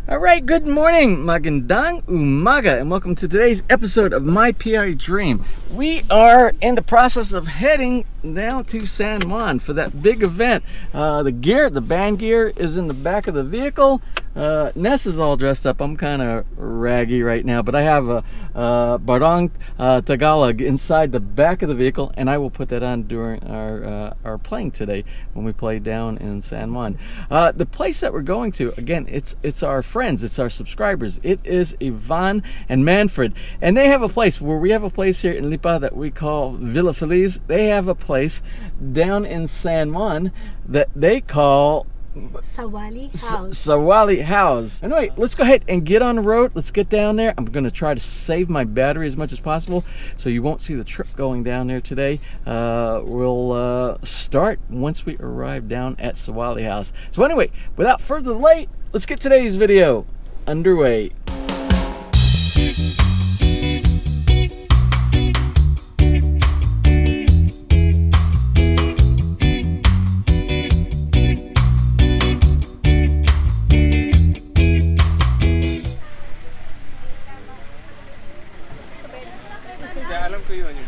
All right, good morning, magandang umaga, and welcome to today's episode of My PI Dream. We are in the process of heading down to San Juan for that big event. The band gear is in the back of the vehicle. Ness is all dressed up. I'm kind of raggy right now, but I have a Barong Tagalog inside the back of the vehicle, and I will put that on during our playing today when we play down in San Juan. The place that we're going to, again, it's our friends, it's our subscribers. It is Ivan and Manfred, and they have a place where we have a place here in Lipa that we call Villa Feliz. They have a place down in San Juan that they call Sawalihaus. Anyway, let's go ahead and get on the road. Let's get down there. I'm going to try to save my battery as much as possible, so you won't see the trip going down there today. We'll start once we arrive down at Sawalihaus. So anyway, without further delay, let's get today's video underway.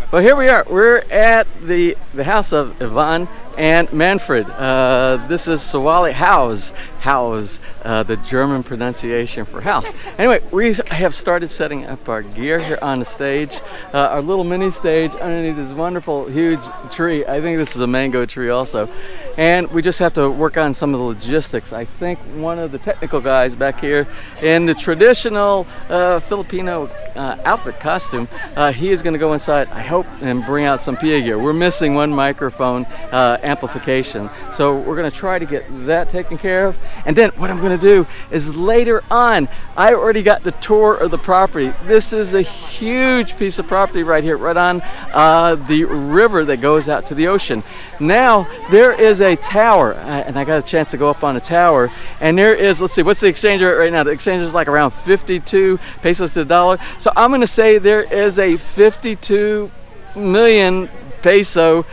Well, here we are. We're at the house of Ivan and Manfred. This is Sawalihaus, the German pronunciation for house. Anyway, we have started setting up our gear here on the stage, our little mini stage underneath this wonderful, huge tree. I think this is a mango tree also. And we just have to work on some of the logistics. I think one of the technical guys back here in the traditional Filipino outfit costume, he is going to go inside, I hope, and bring out some PA gear. We're missing one microphone amplification, so we're going to try to get that taken care of. And then what I'm going to do is later on, I already got the tour of the property. This is a huge piece of property right here, right on the river that goes out to the ocean. Now there is a tower, and I got a chance to go up on a tower, and there is, let's see, what's the exchange rate right now? The exchange is like around 52 pesos to the dollar. So I'm going to say there is a 52 million peso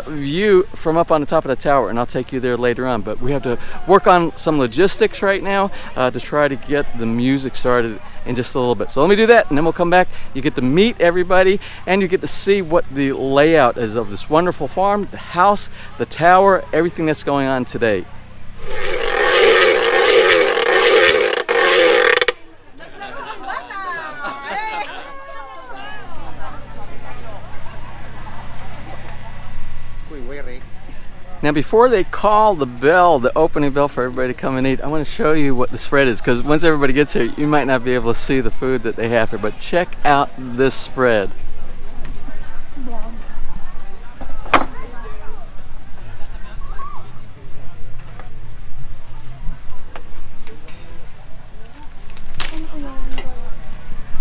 view from up on the top of the tower, and I'll take you there later on. But we have to work on some logistics right now to try to get the music started in just a little bit. So let me do that, and then we'll come back. You get to meet everybody, and you get to see what the layout is of this wonderful farm, the house, the tower, everything that's going on today. Now, before they call the bell, the opening bell for everybody to come and eat, I want to show you what the spread is, because once everybody gets here, you might not be able to see the food that they have here, but check out this spread.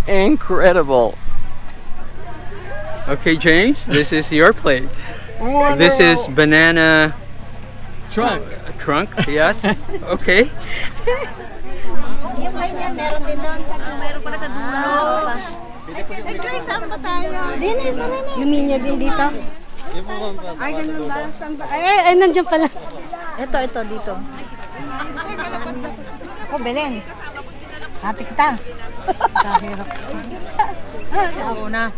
Incredible. Okay, James, this is your plate. Wonderful. This is banana trunk. Trunk, yes. Okay. Yung ganyan, meron din doon. Meron pala sa dulo. Grace, saan ba tayo? Luminya din dito. Ay, ganun ba? Saan ba? Ay, nandiyan pala. Ito, dito. Oh, Belen. Sabi kita. Kahirap. Oo na.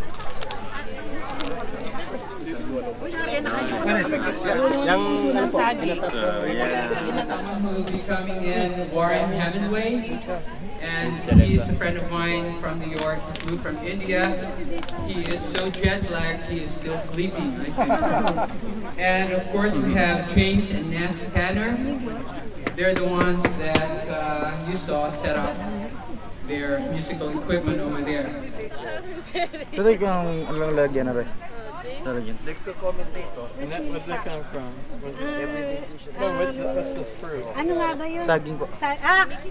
Someone who will be coming in, Warren Hemingway, and he is a friend of mine from New York. He flew from India. He is so jet lagged, he is still sleeping, I think. And of course we have James and Ness Tanner. They're the ones that you saw set up their musical equipment over there. Ito yung ano lagyan na ba? Where's that come from? What's the fruit? Ano nga ba yun? Saging po.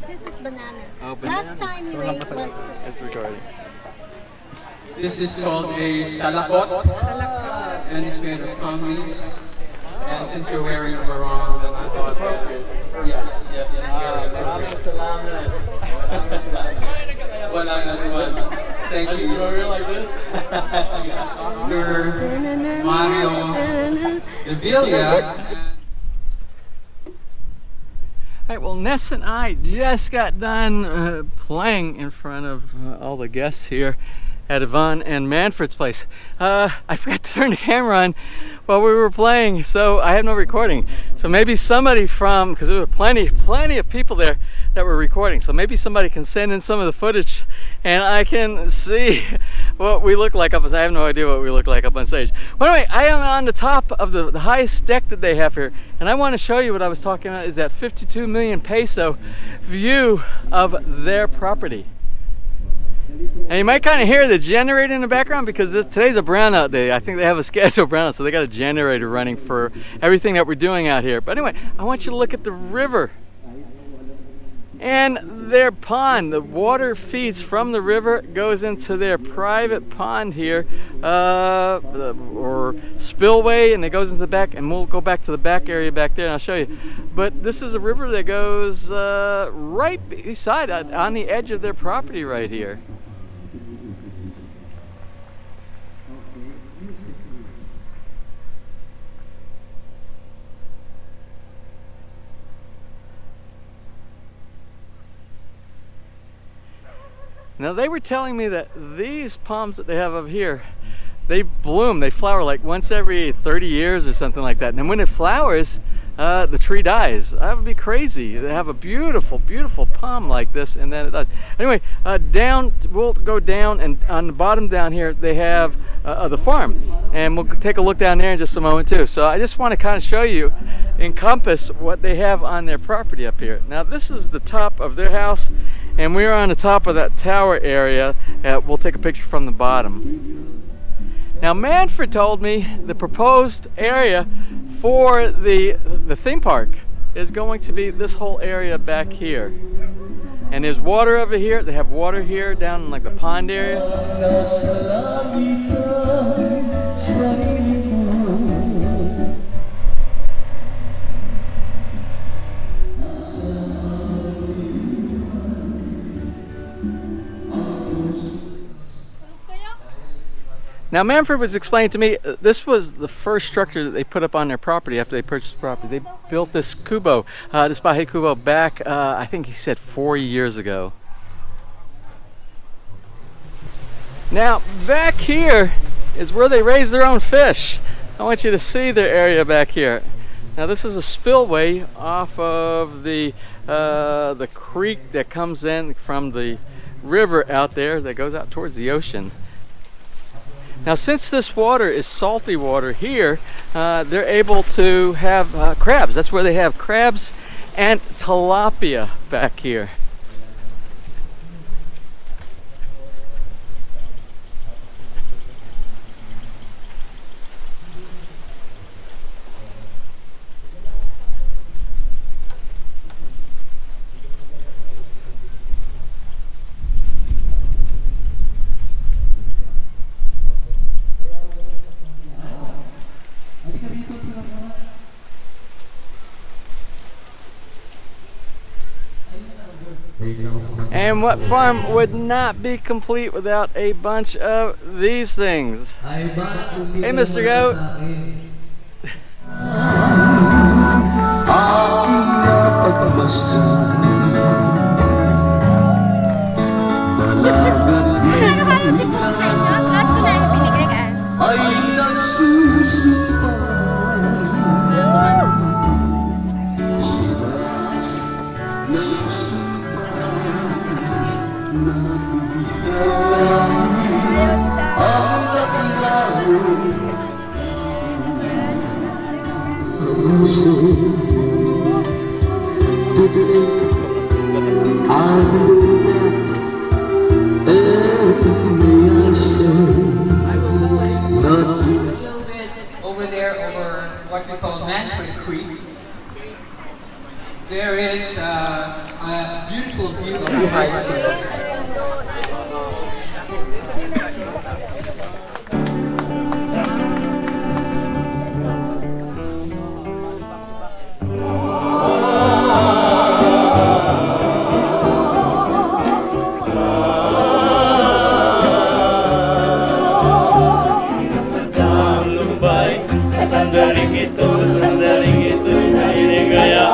This is banana. Oh, banana. Last time you ate was... It's recording. This is called a salakot, and it's made of palm leaves. And since you're wearing a barong, I thought that, yes, it's very appropriate. Walang naman. Thank you. You're like this? Dr. Mario De Villa. Right, well, Ness and I just got done playing in front of all the guests here at Yvonne and Manfred's place. I forgot to turn the camera on while we were playing, so I have no recording. So maybe somebody from, because there were plenty of people there that were recording, so maybe somebody can send in some of the footage and I can see what we look like up on stage. I have no idea what we look like up on stage. Well, anyway, I am on the top of the highest deck that they have here, and I want to show you what I was talking about, is that 52 million peso view of their property. And you might kind of hear the generator in the background because today's a brownout day. I think they have a scheduled brownout, so they got a generator running for everything that we're doing out here. But anyway, I want you to look at the river and their pond. The water feeds from the river, goes into their private pond here, or spillway, and it goes into the back, and we'll go back to the back area back there and I'll show you. But this is a river that goes right beside, on the edge of their property right here. Now they were telling me that these palms that they have up here, they bloom, they flower like once every 30 years or something like that. And when it flowers, the tree dies. That would be crazy. They have a beautiful, beautiful palm like this, and then it dies. Anyway, we'll go down, and on the bottom down here, they have the farm. And we'll take a look down there in just a moment too. So I just want to kind of show you, encompass what they have on their property up here. Now this is the top of their house, and we're on the top of that tower area. We'll take a picture from the bottom. Now Manfred told me the proposed area for the theme park is going to be this whole area back here. And there's water over here. They have water here down in like the pond area. Now Manfred was explaining to me, this was the first structure that they put up on their property after they purchased the property. They built this kubo, this Bahay Kubo back, I think he said 4 years ago. Now back here is where they raise their own fish. I want you to see their area back here. Now this is a spillway off of the creek that comes in from the river out there that goes out towards the ocean. Now since this water is salty water here, they're able to have crabs. That's where they have crabs and tilapia back here. And what farm would not be complete without a bunch of these things? Hey, Mr. Goat. Over there, over what we call Manfred Creek, there is a beautiful view of Mabuhay Singers. Sandaling ito, ay ligayaan.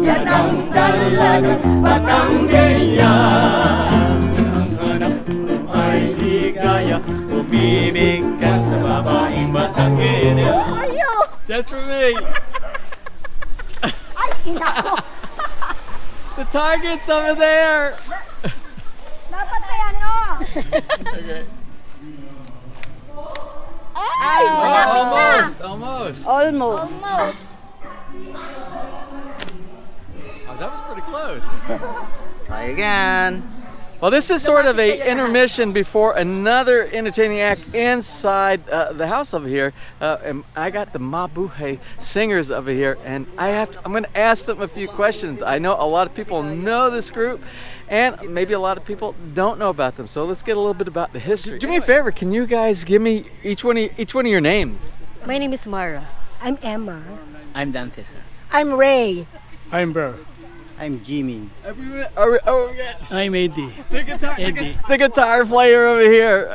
Yan ang dalagang Batanggenya. Ang hanap ay ligaya, umibig ka sa babaeng Batanggenya. That's for me. Ay, inako. The target's over there. Dapat kaya ano? Okay. Ay, Oh, malapit na. almost. Almost. Oh, that was pretty close. Try again. Well, this is sort of a intermission before another entertaining act inside the house over here. And I got the Mabuhay Singers over here, and I'm going to ask them a few questions. I know a lot of people know this group, and maybe a lot of people don't know about them. So let's get a little bit about the history. Do me a favor, can you guys give me each one of your names? My name is Mara. I'm Emma. I'm Dante, sir. I'm Ray. I'm Bro. I'm Jimmy. I'm Eddie. The guitar player over here.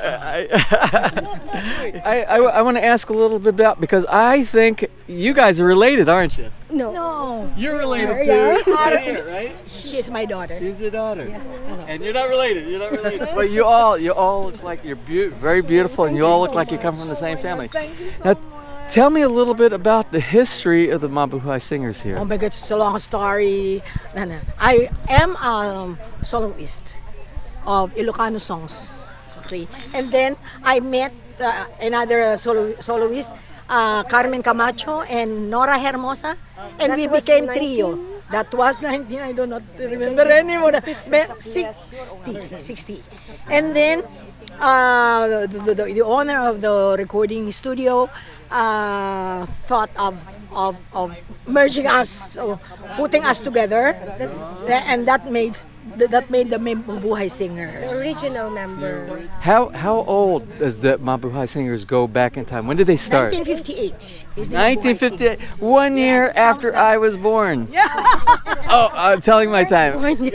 I want to ask a little bit about, because I think you guys are related, aren't you? No. You're related Yeah. too, right here, right? She's my daughter. She's your daughter. Yes. And you're not related. You're not related. But you all look like you're very beautiful, and you all look like you come from the same family. Thank you so Now, much. tell me a little bit about the history of the Mabuhay Singers here. Oh my God, it's a long story. I am a soloist of Ilocano songs. Okay, and then I met another soloist, Carmen Camacho and Nora Hermosa, and we became trio. That was 19, I do not remember anymore. 60. And then the owner of the recording studio thought of merging us, so putting us together, and that made the Mabuhay Singers. Original member. How old does the Mabuhay Singers go back in time? When did they start? 1958 is the Mabuhay 1958. 1 year after I was born. Yeah. Oh, I'm telling my time. He's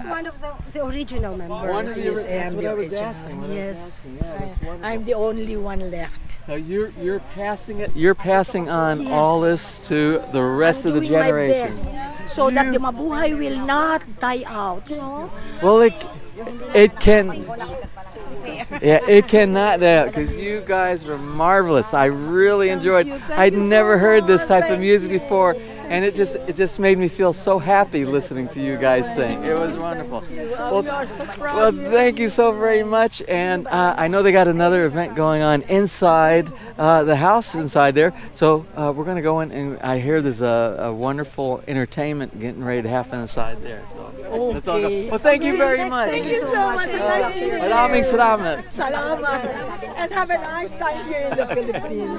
one of the original members. One of the, Yes, I that's am what the I was original. asking. Yes. Yeah, that's wonderful. I'm the only one left. So you're passing it. You're passing on Yes. all this to the rest I'm of the doing my generation. best so that the Mabuhay will not die out. You know? Well, it can. Yeah, it cannot doubt, because you guys were marvelous. I really enjoyed. I'd never heard this type of music before, and it just made me feel so happy listening to you guys sing. It was wonderful. Well, thank you so very much. And I know they got another event going on inside the house inside there. So we're going to go in, and I hear there's a wonderful entertainment getting ready to happen inside there. So let's all go. Well, thank you very much. Thank you so much. Nice meeting you. Maraming salamat. Salamat. And have a nice time here in the Philippines.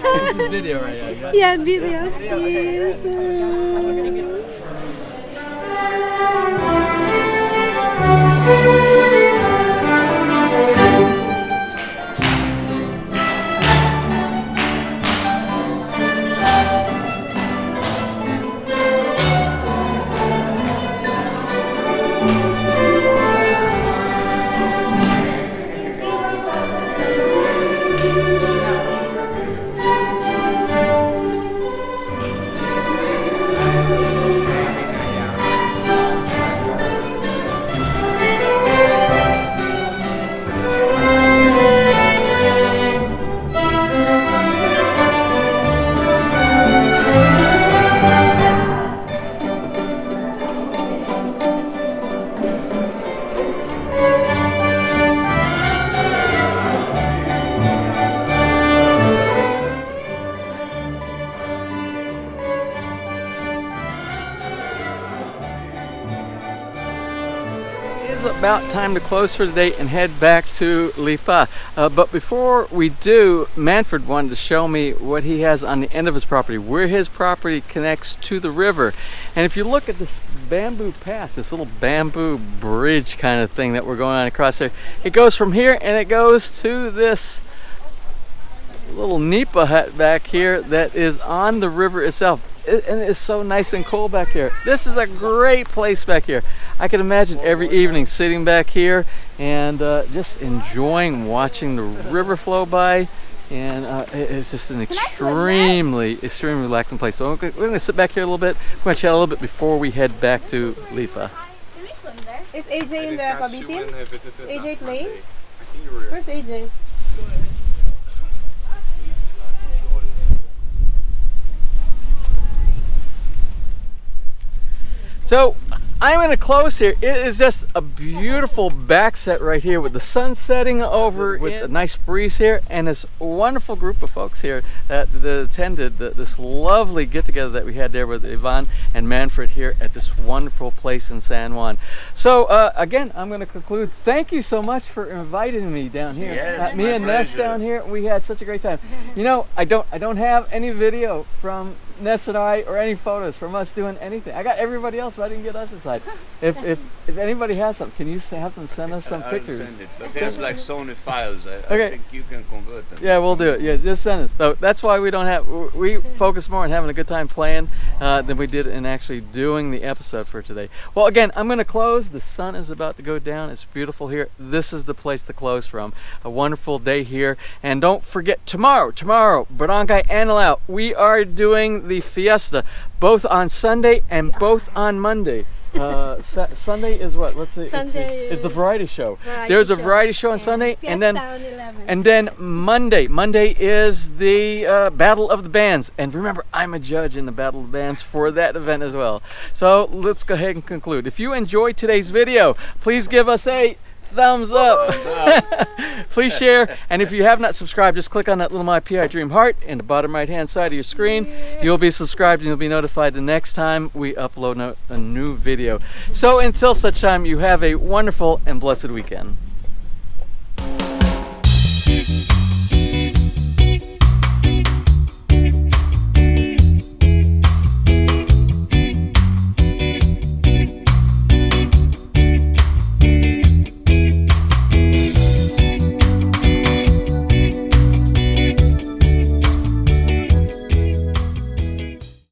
This is video right now. Yeah, video, please. It's about time to close for today and head back to Lipa. But before we do, Manfred wanted to show me what he has on the end of his property, where his property connects to the river. And if you look at this bamboo path, this little bamboo bridge kind of thing that we're going on across here. It goes from here and it goes to this little nipa hut back here that is on the river itself. And it's so nice and cool back here. This is a great place back here. I can imagine every evening sitting back here and just enjoying watching the river flow by. And it's just an extremely relaxing place. So we're going to sit back here a little bit. We're going to chat a little bit before we head back to Lipa. Is AJ in the Pabitin? AJ playing? Where's AJ? So I'm going to close here. It is just a beautiful back set right here with the sun setting over with a nice breeze here and this wonderful group of folks here that attended this lovely get-together that we had there with Yvonne and Manfred here at this wonderful place in San Juan. So again, I'm going to conclude. Thank you so much for inviting me down here. Yes, me and Ness pleasure. down here, we had such a great time. You know, I don't have any video from Ness and I or any photos from us doing anything. I got everybody else, but I didn't get us inside. If anybody has some, can you have them send us some pictures? I'll send it, but there's like Sony files. I Okay. think you can convert them. Yeah, we'll do it. Yeah, just send us. So that's why we focus more on having a good time playing than we did in actually doing the episode for today. Well, again, I'm going to close. The sun is about to go down. It's beautiful here. This is the place to close from. A wonderful day here. And don't forget, tomorrow, Barangay Anilao, we are doing the fiesta, both on Sunday and both on Monday. Sunday is what? Let's see. Sunday is the variety show. variety There's a show. variety show on Sunday, and then Fiesta on 11. and then Monday is the Battle of the Bands. And remember, I'm a judge in the Battle of the Bands for that event as well. So let's go ahead and conclude. If you enjoyed today's video, please give us a thumbs up. Please share, and if you have not subscribed, just click on that little My PI Dream heart in the bottom right hand side of your screen. You'll be subscribed and you'll be notified the next time we upload a new video. So until such time, you have a wonderful and blessed weekend.